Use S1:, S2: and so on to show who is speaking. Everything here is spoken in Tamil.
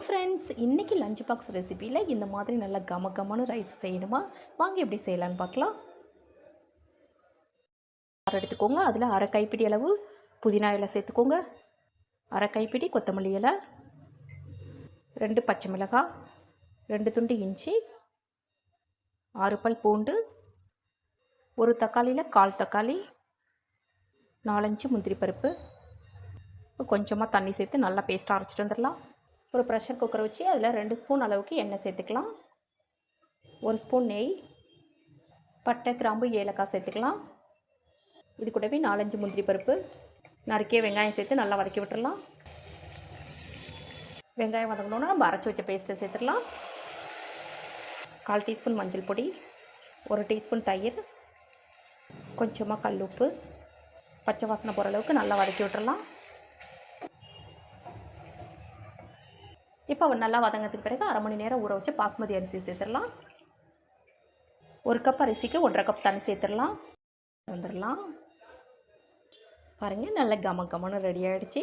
S1: ஃப்ரெண்ட்ஸ், இன்றைக்கி லஞ்ச் பாக்ஸ் ரெசிப்பியில் இந்த மாதிரி நல்லா கமகமான ரைஸ் செய்யணுமா? வாங்க எப்படி செய்யலான்னு பார்க்கலாம். எடுத்துக்கோங்க. அதில் அரை கைப்பிடி அளவு புதினா இலை சேர்த்துக்கோங்க, அரை கைப்பிடி கொத்தமல்லி இலை, 2 பச்சை மிளகாய், 2 துண்டு இஞ்சி, 6 பல் பூண்டு, ஒரு தக்காளியில் 1/4 தக்காளி, 4-5 முந்திரி பருப்பு, கொஞ்சமாக தண்ணி சேர்த்து நல்லா பேஸ்ட்டாக அரைச்சிட்டு வந்துடலாம். ஒரு ப்ரெஷர் குக்கரை வச்சு அதில் 2 ஸ்பூன் அளவுக்கு எண்ணெய் சேர்த்துக்கலாம். 1 ஸ்பூன் நெய், பட்டை, கிராம்பு, ஏலக்காய் சேர்த்துக்கலாம். இது கூடவே 4-5 முந்திரி பருப்பு, நறுக்கிய வெங்காயம் சேர்த்து நல்லா வதக்கி விட்டுடலாம். வெங்காயம் வதங்கணுன்னா நம்ம அரைச்சி வச்ச பேஸ்ட்டை சேர்த்துக்கலாம். 1/4 டீஸ்பூன் மஞ்சள் பொடி, 1 டீஸ்பூன் தயிர், கொஞ்சமாக கல் உப்பு, பச்சை வாசனை போகிற அளவுக்கு நல்லா வதக்கி விட்டுடலாம். இப்போ நல்லா வதங்கிறதுக்கு பிறகு அரை மணி நேரம் ஊற வச்சு பாஸ்மதி அரிசி சேர்த்துடலாம். 1 கப் அரிசிக்கு 1/2 கப் தண்ணி சேர்த்துடலாம். வந்துடலாம். பாருங்கள், நல்ல கமகமன்னு ரெடி ஆகிடுச்சு.